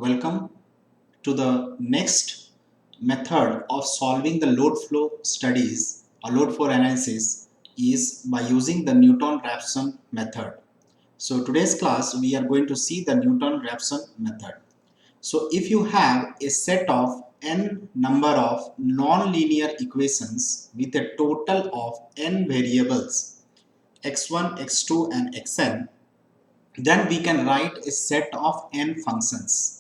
Welcome to the next method of solving the load flow studies or load flow analysis is by using the Newton-Raphson method. So today's class we are going to see the Newton-Raphson method. So if you have a set of n number of non-linear equations with a total of n variables x1, x2 and xn, then we can write a set of n functions.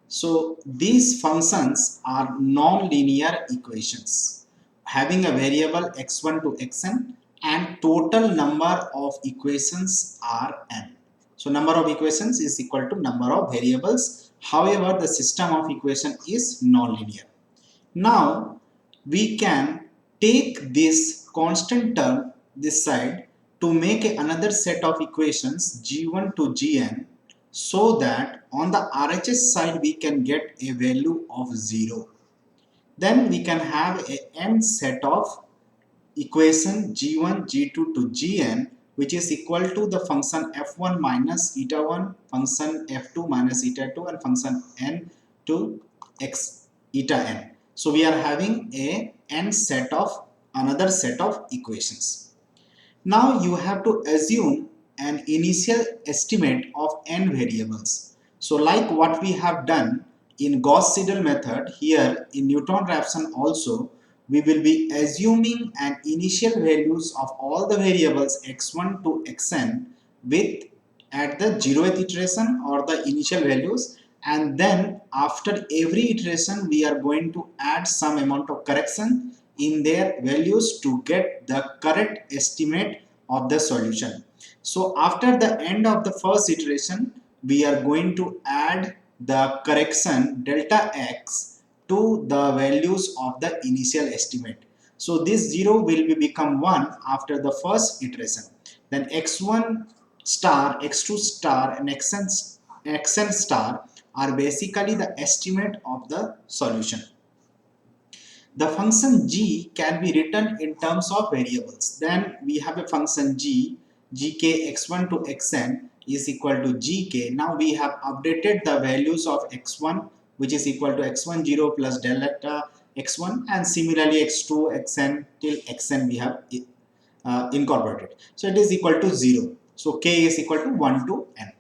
So these functions are non-linear equations having a variable x1 to xn and total number of equations are n. So number of equations is equal to number of variables. However, the system of equation is non-linear. Now we can take this constant term this side to make another set of equations g1 to gn, so that on the RHS side we can get a value of 0. Then we can have a n set of equation g1, g2 to gn, which is equal to the function f1 minus eta 1, function f2 minus eta 2 and function n to x eta n. So we are having a n set of another set of equations. Now you have to assume an initial estimate of n variables. So like what we have done in Gauss-Siedel method, here in Newton-Raphson also we will be assuming an initial values of all the variables x1 to xn with at the 0th iteration or the initial values, and then after every iteration we are going to add some amount of correction in their values to get the correct estimate of the solution. So after the end of the first iteration we are going to add the correction delta x to the values of the initial estimate. So this 0 will become 1 after the first iteration. Then x1 star, x2 star and xn star are basically the estimate of the solution. The function g can be written in terms of variables. Then we have a function g, gk x1 to xn is equal to gk. Now we have updated the values of x1, which is equal to x1 0 plus delta x1, and similarly x2 xn till xn we have incorporated. So it is equal to 0. So k is equal to 1 to n.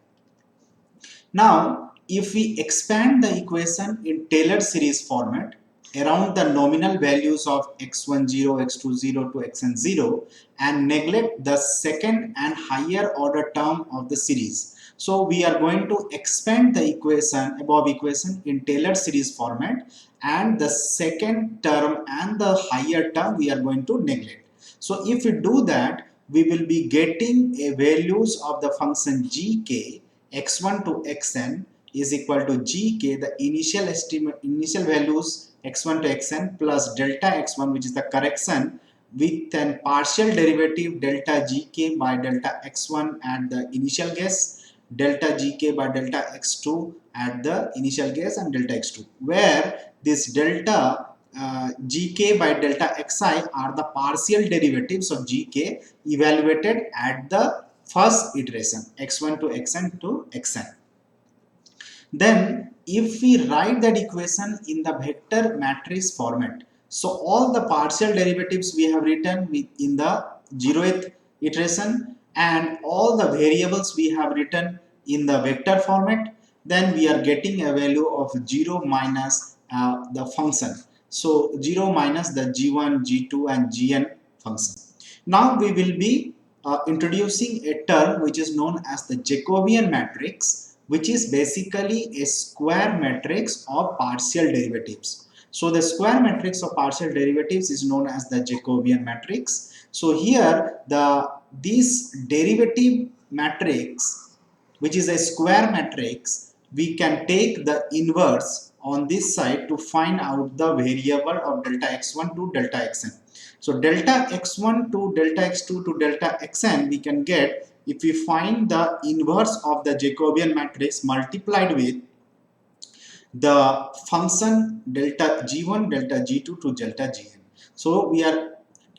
Now if we expand the equation in Taylor series format around the nominal values of x1 0, x2 0 to xn 0 and neglect the second and higher order term of the series. So we are going to expand the equation, above equation, in Taylor series format, and the second term and the higher term we are going to neglect. So if we do that, we will be getting a values of the function gk x1 to xn is equal to gk, the initial estimate, initial values x1 to xn plus delta x1, which is the correction, with an partial derivative delta gk by delta x1 at the initial guess, delta gk by delta x2 at the initial guess, and delta x2, where this delta gk by delta xi are the partial derivatives of gk evaluated at the first iteration x1 to xn to xn. Then if we write that equation in the vector matrix format, so all the partial derivatives we have written in the 0th iteration and all the variables we have written in the vector format, then we are getting a value of 0 minus the function. So 0 minus the g1, g2 and gn function. Now we will be introducing a term which is known as the Jacobian matrix, which is basically a square matrix of partial derivatives. So the square matrix of partial derivatives is known as the Jacobian matrix. So here this derivative matrix, which is a square matrix, we can take the inverse on this side to find out the variable of delta x1 to delta xn. So delta x1 to delta x2 to delta xn we can get if we find the inverse of the Jacobian matrix multiplied with the function delta g1, delta g2 to delta gn. So we are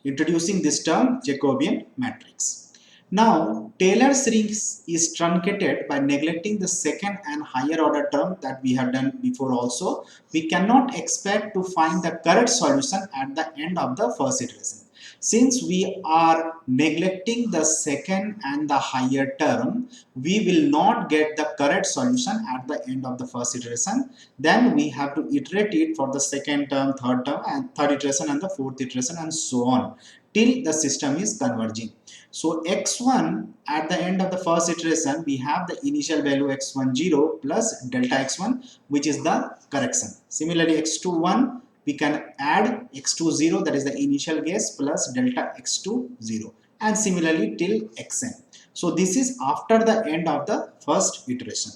introducing this term Jacobian matrix. Now, Taylor series is truncated by neglecting the second and higher order term that we have done before also. We cannot expect to find the correct solution at the end of the first iteration. Since we are neglecting the second and the higher term, we will not get the correct solution at the end of the first iteration. Then we have to iterate it for the second term, and third iteration and the fourth iteration and so on till the system is converging. So x1 at the end of the first iteration, we have the initial value x1 0 plus delta x1, which is the correction. Similarly, x2 1, we can add x2 0, that is the initial guess, plus delta x2 0, and similarly till xn. So this is after the end of the first iteration.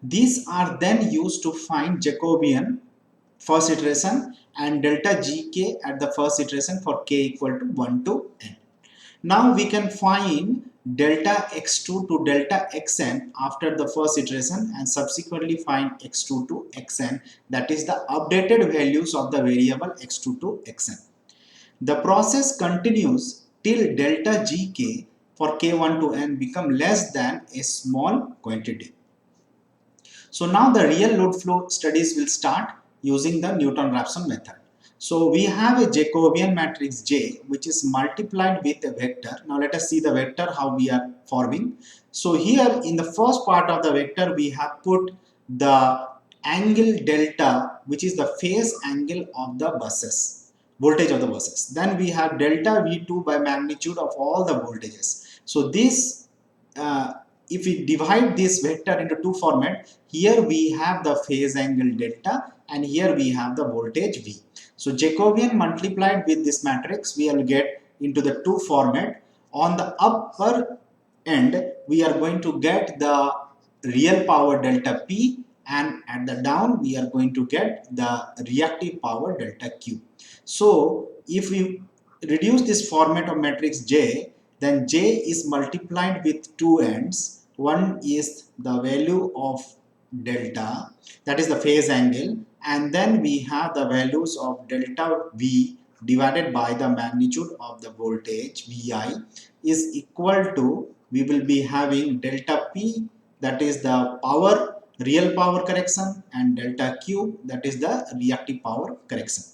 These are then used to find Jacobian first iteration and delta gk at the first iteration for k equal to 1 to n. Now we can find delta x2 to delta xn after the first iteration and subsequently find x2 to xn, that is the updated values of the variable x2 to xn. The process continues till delta gk for k1 to n become less than a small quantity. So now the real load flow studies will start using the Newton-Raphson method. So we have a Jacobian matrix J which is multiplied with a vector. Now let us see the vector how we are forming. So here in the first part of the vector we have put the angle delta, which is the phase angle of the buses, voltage of the buses. Then we have delta V2 by magnitude of all the voltages. So this if we divide this vector into two format, here we have the phase angle delta and here we have the voltage V. So Jacobian multiplied with this matrix, we will get into the two format. On the upper end, we are going to get the real power delta P, and at the down we are going to get the reactive power delta Q. So if we reduce this format of matrix J, then J is multiplied with two ends. One is the value of delta, that is the phase angle, and then we have the values of delta V divided by the magnitude of the voltage Vi is equal to, we will be having delta P, that is the power, real power correction, and delta Q, that is the reactive power correction.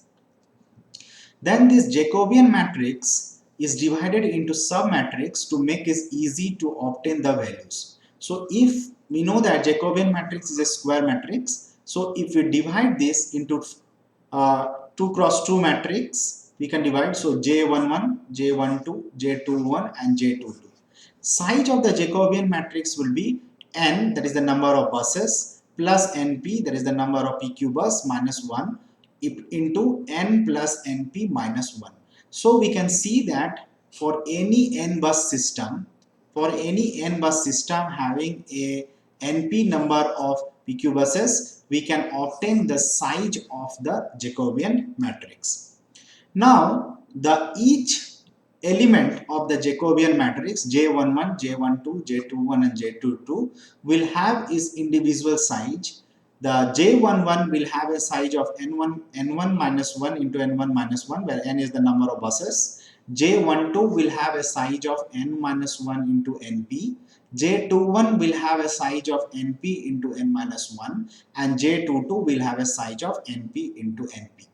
Then this Jacobian matrix is divided into sub-matrix to make it easy to obtain the values. So if we know that Jacobian matrix is a square matrix, so if we divide this into 2 cross 2 matrix, we can divide, so J11, J12, J21 and J22. Size of the Jacobian matrix will be n, that is the number of buses, plus np, that is the number of PQ bus, minus 1 into n plus np minus 1. So we can see that for any n bus system, having a np number of PQ buses, we can obtain the size of the Jacobian matrix. Now each element of the Jacobian matrix J11, J12, J21 and J22 will have its individual size. The J11 will have a size of n1 minus 1 into n1 minus 1, where n is the number of buses. J12 will have a size of n minus 1 into np. J21 will have a size of np into n minus 1, and J22 will have a size of np into np.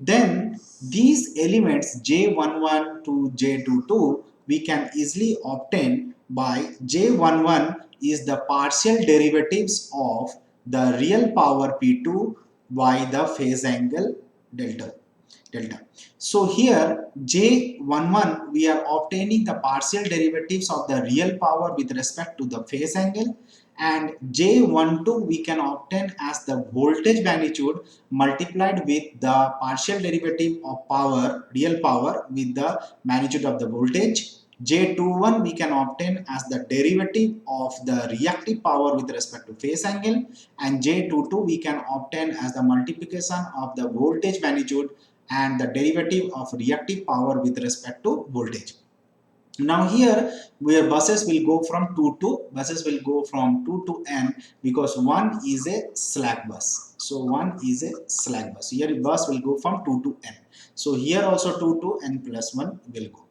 Then these elements J11 to J22 we can easily obtain by J11 is the partial derivatives of the real power P2 by the phase angle delta. So here J11 we are obtaining the partial derivatives of the real power with respect to the phase angle, and J12 we can obtain as the voltage magnitude multiplied with the partial derivative of power, real power, with the magnitude of the voltage. J21 we can obtain as the derivative of the reactive power with respect to phase angle, and J22 we can obtain as the multiplication of the voltage magnitude and the derivative of reactive power with respect to voltage. Now here where buses will go from 2 to n, because one is a slack bus. So one is a slack bus. Here bus will go from 2 to n. So here also 2 to n plus 1 will go.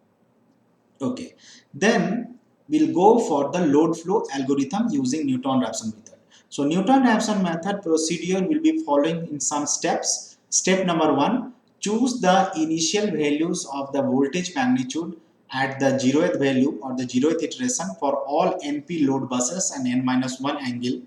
Okay, then we'll go for the load flow algorithm using Newton-Raphson method. So Newton-Raphson method procedure will be following in some steps. Step number 1, choose the initial values of the voltage magnitude at the zeroth value or the zeroth iteration for all NP load buses and n-1 angle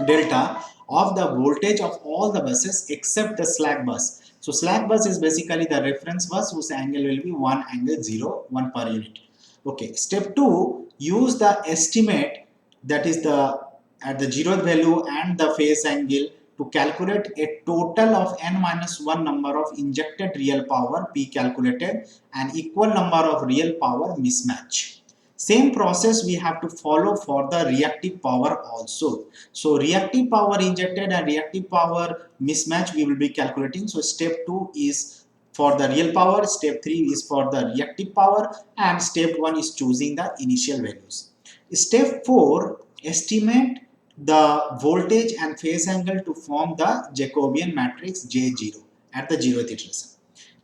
delta of the voltage of all the buses except the slack bus. So slack bus is basically the reference bus whose angle will be 1 angle 0 1 per unit. Okay, step 2, use the estimate, that is the at the zeroth value and the phase angle, to calculate a total of n-1 number of injected real power P calculated and equal number of real power mismatch. Same process we have to follow for the reactive power also. So reactive power injected and reactive power mismatch we will be calculating. So step 2 is for the real power, step 3 is for the reactive power, and step 1 is choosing the initial values. Step 4, estimate the voltage and phase angle to form the Jacobian matrix J0 at the zeroth iteration.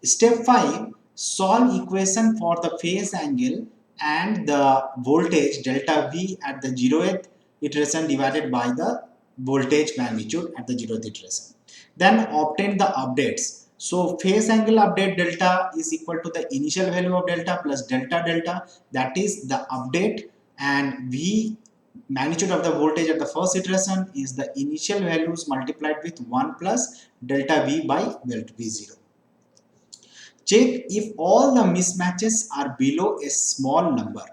Step 5, solve equation for the phase angle and the voltage delta V at the zeroth iteration divided by the voltage magnitude at the zeroth iteration. Then obtain the updates. So phase angle update delta is equal to the initial value of delta plus delta delta, that is the update, and V magnitude of the voltage at the first iteration is the initial values multiplied with 1 plus delta V by delta V0. Check if all the mismatches are below a small number.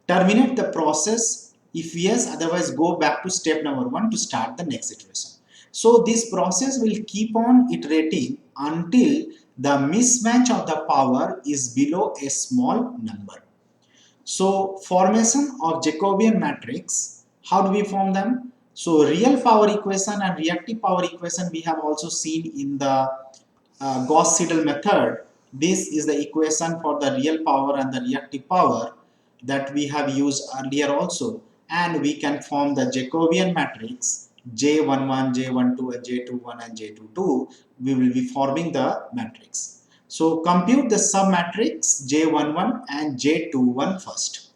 Terminate the process if yes, otherwise go back to step number 1 to start the next iteration. So this process will keep on iterating until the mismatch of the power is below a small number. So formation of Jacobian matrix, how do we form them? So real power equation and reactive power equation we have also seen in the gauss-siedel method. This is the equation for the real power and the reactive power that we have used earlier also, and we can form the Jacobian matrix J11, J12, and J21 and J22. We will be forming the matrix. So compute the sub-matrix J11 and J21 first,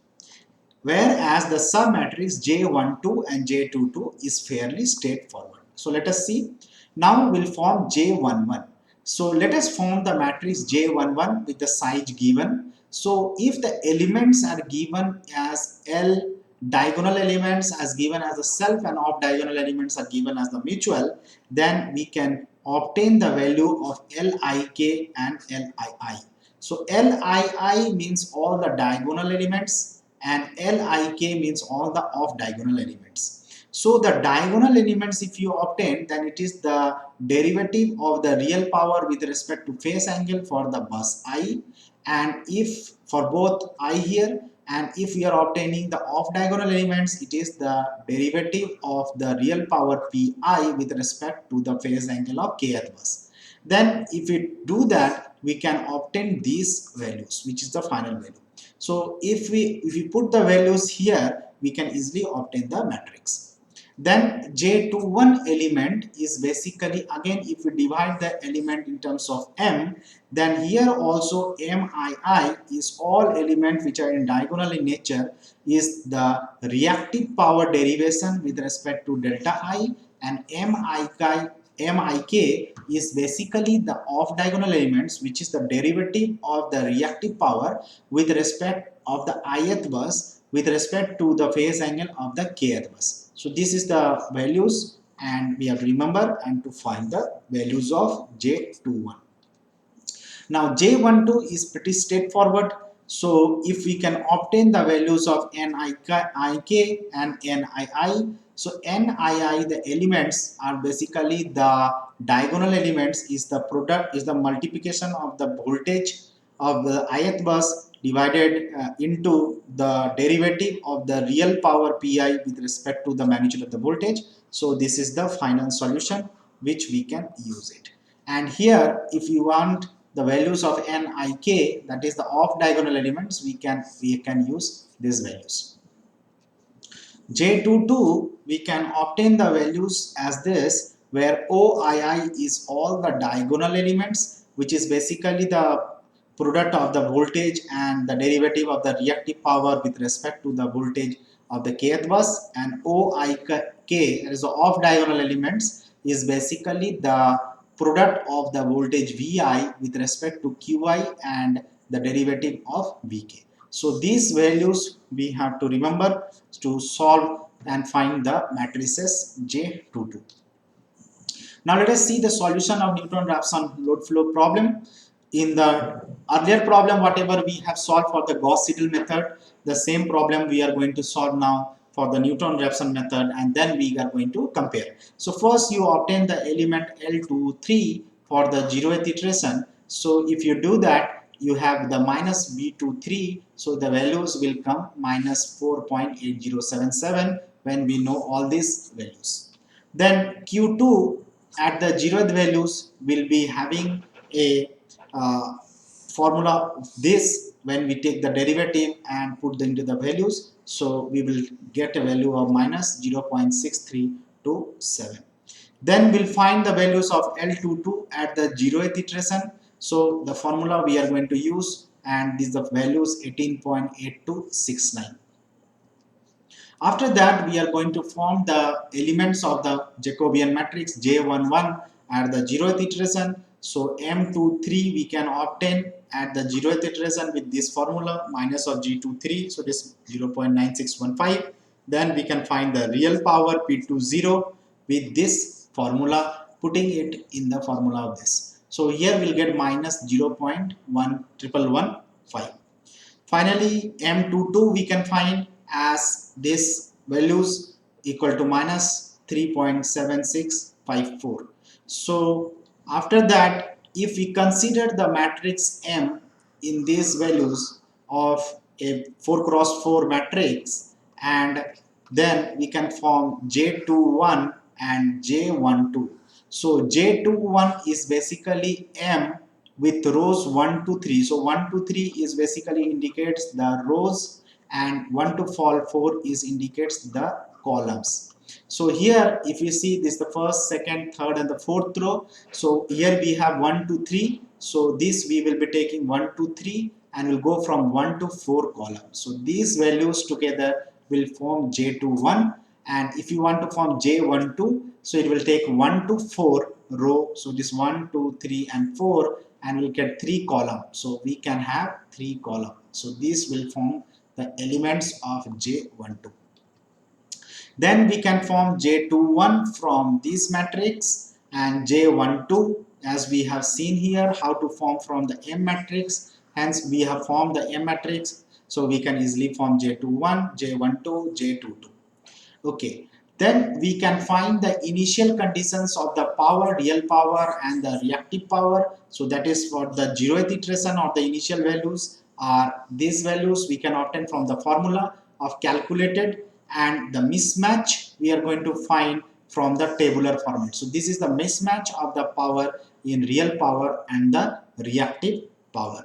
whereas the sub-matrix J12 and J22 is fairly straightforward. So let us see. Now we'll form J11. So let us form the matrix J11 with the size given. So if the elements are given as L, diagonal elements as given as the self, and off diagonal elements are given as the mutual, then we can obtain the value of Lik and Lii. So Lii means all the diagonal elements and Lik means all the off diagonal elements. So the diagonal elements if you obtain, then it is the derivative of the real power with respect to phase angle for the bus I, and if for both I here, and if we are obtaining the off diagonal elements, it is the derivative of the real power Pi with respect to the phase angle of kth bus. Then if we do that, we can obtain these values, which is the final value. So if we put the values here, we can easily obtain the matrix. Then J21 element is basically, again if we divide the element in terms of M, then here also Mii is all elements which are in diagonal in nature, is the reactive power derivation with respect to delta I, and Mik is basically the off diagonal elements, which is the derivative of the reactive power with respect of the ith bus with respect to the phase angle of the kth bus. So this is the values, and we have to remember and to find the values of J21. Now J12 is pretty straightforward. So if we can obtain the values of Nik and Nii, so Nii, the elements are basically the diagonal elements, is the product, is the multiplication of the voltage of the ith bus divided into the derivative of the real power Pi with respect to the magnitude of the voltage. So this is the final solution which we can use it. And here if you want the values of Nik, that is the off diagonal elements, we can use these values. J22 we can obtain the values as this, where OII is all the diagonal elements, which is basically the product of the voltage and the derivative of the reactive power with respect to the voltage of the kth bus, and OIK, that is the off diagonal elements, is basically the product of the voltage Vi with respect to Qi and the derivative of Vk. So these values we have to remember to solve and find the matrices J22. Now let us see the solution of Newton-Raphson load flow problem. In the earlier problem, whatever we have solved for the Gauss-Seidel method, the same problem we are going to solve now for the Newton-Raphson method, and then we are going to compare. So first you obtain the element L23 for the 0th iteration. So if you do that, you have the minus B23, so the values will come minus 4.8077 when we know all these values. Then Q2 at the 0th values will be having a formula of this when we take the derivative and put them into the values. So we will get a value of minus 0.6327. Then we'll find the values of L22 at the 0th iteration. So the formula we are going to use, and these the values 18.8269. After that, we are going to form the elements of the Jacobian matrix J11 at the 0th iteration. So M23 we can obtain at the 0th iteration with this formula minus of G23, so this 0.9615. Then we can find the real power P20 with this formula, putting it in the formula of this. So here we'll get minus 0.1115. Finally, M22 we can find as this values equal to minus 3.7654. So after that, if we consider the matrix M in these values of a 4 cross 4 matrix, and then we can form J21 and J12. So J21 is basically M with rows 1 to 3. So 1 to 3 is basically indicates the rows, and 1 to 4 is indicates the columns. So here if you see this, the first, second, third and the fourth row. So here we have 1 to 3. So this we will be taking 1 to 3 and will go from 1 to 4 columns. So these values together will form J21, and if you want to form J12, so it will take 1 to 4 row. So this 1, 2, 3 and 4, and we'll get 3 columns. So we can have 3 columns. So these will form the elements of J12. Then we can form J21 from this matrix, and J12 as we have seen here how to form from the M matrix. Hence we have formed the M matrix. So we can easily form J21, J12, J22. Okay, then we can find the initial conditions of the power, real power and the reactive power. So that is for the 0th iteration of the initial values are these values we can obtain from the formula of calculated, and the mismatch we are going to find from the tabular format. So this is the mismatch of the power in real power and the reactive power.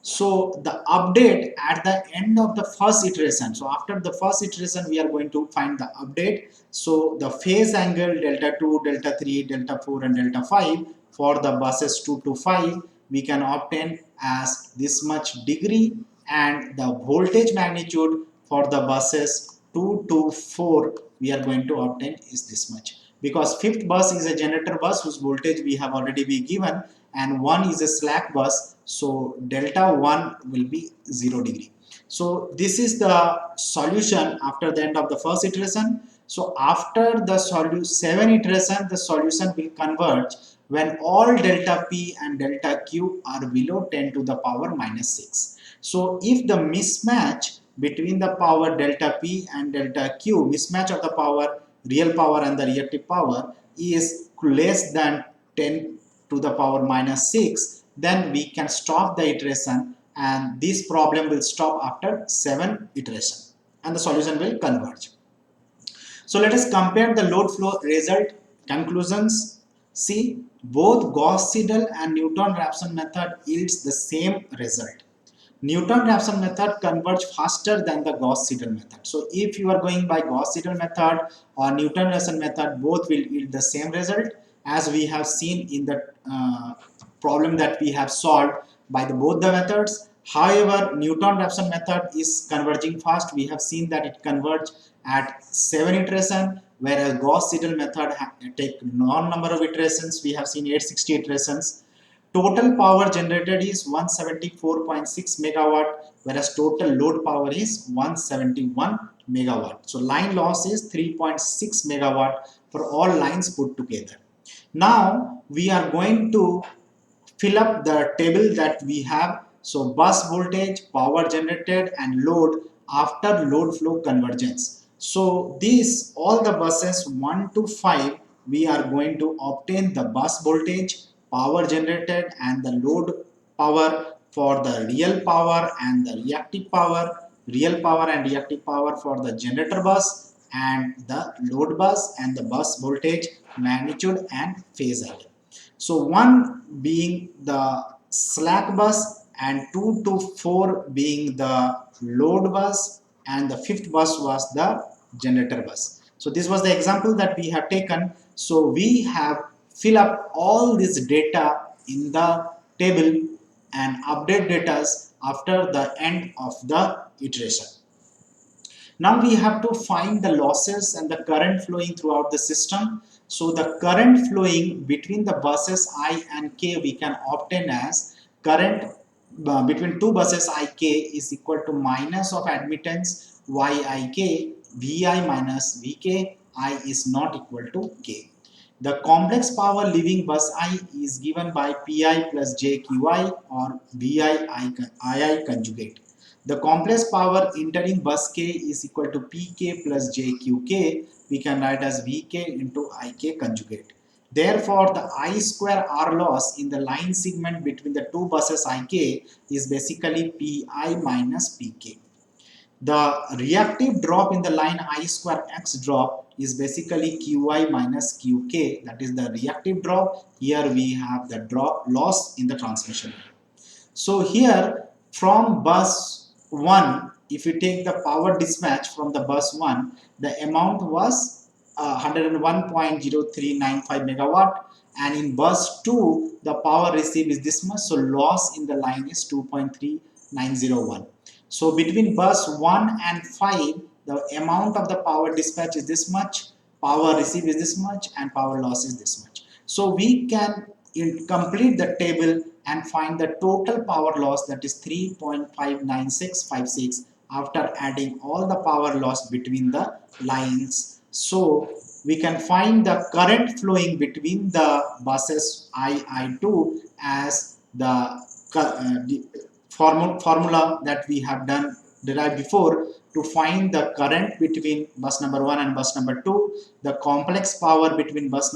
So the update at the end of the first iteration. So after the first iteration, we are going to find the update. So the phase angle delta 2, delta 3, delta 4 and delta 5 for the buses 2 to 5, we can obtain as this much degree, and the voltage magnitude for the buses 2 to 4 we are going to obtain is this much, because fifth bus is a generator bus whose voltage we have already been given, and 1 is a slack bus, so delta 1 will be 0 degree. So this is the solution after the end of the first iteration. So after the 7 iteration, the solution will converge when all delta p and delta q are below 10 to the power minus 6. So if the mismatch between the power delta p and delta q, mismatch of the power, real power and the reactive power, is less than 10 to the power minus 6, then we can stop the iteration, and this problem will stop after 7 iteration and the solution will converge. So let us compare the load flow result conclusions. See, both Gauss-Seidel and Newton-Raphson method yields the same result. Newton-Raphson method converge faster than the Gauss-Seidel method. So if you are going by Gauss-Seidel method or Newton-Raphson method, both will yield the same result, as we have seen in the problem that we have solved by the both the methods. However, Newton-Raphson method is converging fast. We have seen that it converges at 7 iterations, whereas Gauss-Siedel method take non-number of iterations. We have seen 860 iterations. Total power generated is 174.6 megawatt, whereas total load power is 171 megawatt. So line loss is 3.6 megawatt for all lines put together. Now we are going to fill up the table that we have. So bus voltage, power generated and load after load flow convergence. So these all the buses 1 to 5, we are going to obtain the bus voltage, power generated and the load power for the real power and the reactive power, real power and reactive power for the generator bus and the load bus, and the bus voltage, magnitude and phasor. So 1 being the slack bus and 2 to 4 being the load bus, and the 5th bus was the generator bus. So this was the example that we have taken. So we have fill up all this data in the table and update data after the end of the iteration. Now we have to find the losses and the current flowing throughout the system. So the current flowing between the buses I and K we can obtain as current between two buses IK is equal to minus of admittance YIK, VI minus VK, I is not equal to K. The complex power leaving bus I is given by Pi plus JQI or VI conjugate. The complex power entering bus K is equal to Pk plus Jqk. We can write as Vk into Ik conjugate. Therefore, the I square R loss in the line segment between the two buses Ik is basically Pi minus Pk. The reactive drop in the line I square X drop is basically Qi minus Qk. That is the reactive drop. Here we have the drop loss in the transmission line. So here from bus 1, if you take the power dispatch from the bus 1, the amount was 101.0395 megawatt, and in bus 2 the power received is this much, so loss in the line is 2.3901. So between bus 1 and 5 the amount of the power dispatch is this much, power received is this much, and power loss is this much. So we can complete the table and find the total power loss, that is 3.59656 after adding all the power loss between the lines. So we can find the current flowing between the buses I2 as the formula that we have done derived before to find the current between bus number 1 and bus number 2. The complex power between bus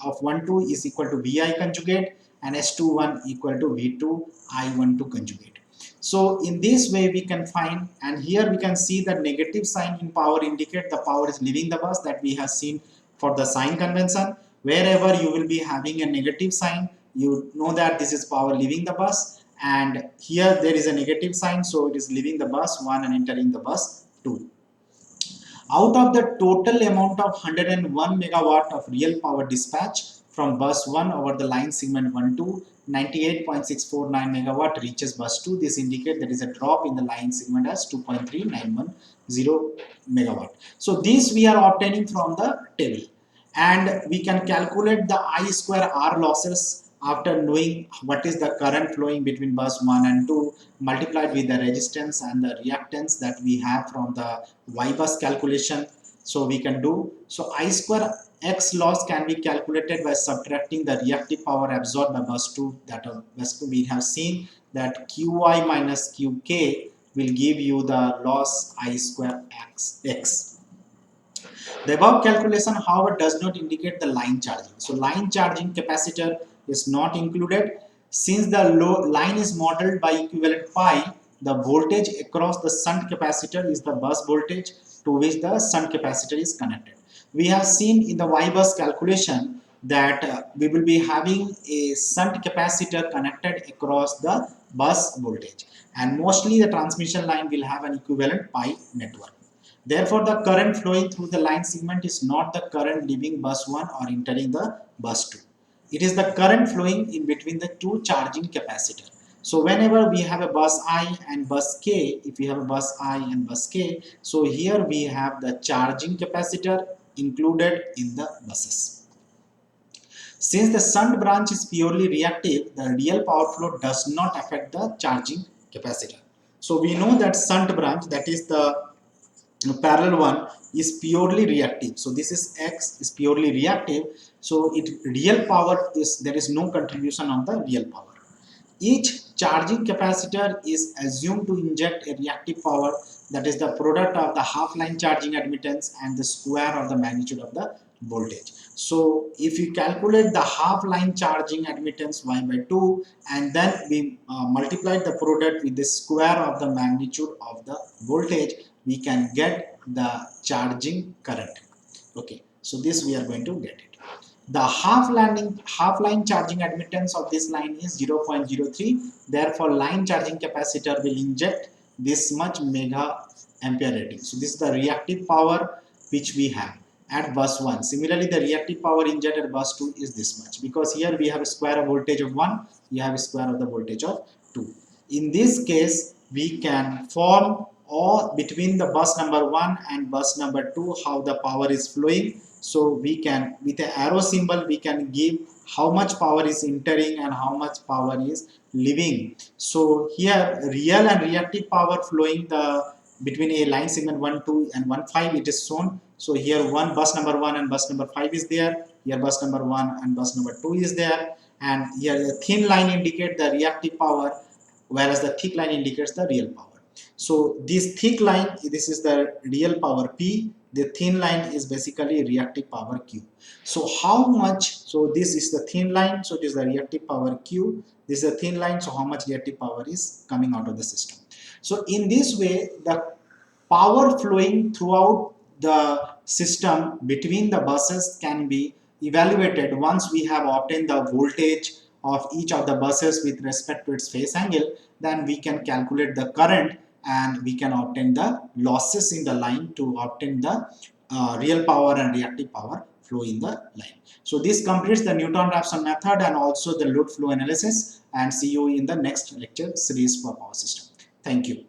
of 1 2 is equal to Vi conjugate and S21 equal to V2 I12 conjugate. So in this way we can find, and here we can see the negative sign in power indicate the power is leaving the bus, that we have seen for the sign convention. Wherever you will be having a negative sign, you know that this is power leaving the bus, and here there is a negative sign, so it is leaving the bus 1 and entering the bus 2. Out of the total amount of 101 megawatt of real power dispatch from bus 1 over the line segment 1 to 98.649 megawatt reaches bus 2. This indicates there is a drop in the line segment as 2.3910 megawatt. So this we are obtaining from the table, and we can calculate the I square R losses after knowing what is the current flowing between bus 1 and 2 multiplied with the resistance and the reactance that we have from the Y bus calculation. So we can do, so I square X loss can be calculated by subtracting the reactive power absorbed by bus 2, that bus 2 we have seen that Qi minus Qk will give you the loss I square X. The above calculation, however, does not indicate the line charging. So line charging capacitor is not included. Since the line is modeled by equivalent pi, the voltage across the shunt capacitor is the bus voltage to which the shunt capacitor is connected. We have seen in the Y bus calculation that we will be having a shunt capacitor connected across the bus voltage, and mostly the transmission line will have an equivalent pi network. Therefore, the current flowing through the line segment is not the current leaving bus 1 or entering the bus 2. It is the current flowing in between the two charging capacitors. So whenever we have a bus I and bus K, if we have a bus I and bus K, so here we have the charging capacitor included in the buses. Since the shunt branch is purely reactive, the real power flow does not affect the charging capacitor. So we know that shunt branch, that is the parallel one, is purely reactive. So this is X is purely reactive. So it real power is, there is no contribution of the real power. Each charging capacitor is assumed to inject a reactive power, that is the product of the half-line charging admittance and the square of the magnitude of the voltage. So if you calculate the half-line charging admittance y by 2 and then we multiply the product with the square of the magnitude of the voltage, we can get the charging current. Okay, so this we are going to get it. The half-line charging admittance of this line is 0.03. Therefore, line charging capacitor will inject this much mega ampere rating. So this is the reactive power which we have at bus 1. Similarly, the reactive power injected at bus 2 is this much, because here we have a square of voltage of 1, we have a square of the voltage of 2. In this case, we can form or between the bus number 1 and bus number 2 how the power is flowing. So we can, with the arrow symbol, we can give how much power is entering and how much power is leaving. So here real and reactive power flowing the between a line segment 1, 2 and 1, 5, it is shown. So here one bus number 1 and bus number 5 is there, here bus number 1 and bus number 2 is there, and here the thin line indicate the reactive power, whereas the thick line indicates the real power. So this thick line, this is the real power P, the thin line is basically reactive power Q. So how much, so this is the thin line, so it is the reactive power Q, this is the thin line, so how much reactive power is coming out of the system. So in this way, the power flowing throughout the system between the buses can be evaluated once we have obtained the voltage of each of the buses with respect to its phase angle. Then we can calculate the current and we can obtain the losses in the line to obtain the real power and reactive power flow in the line. So this completes the Newton-Raphson method and also the load flow analysis, and see you in the next lecture series for power system. Thank you.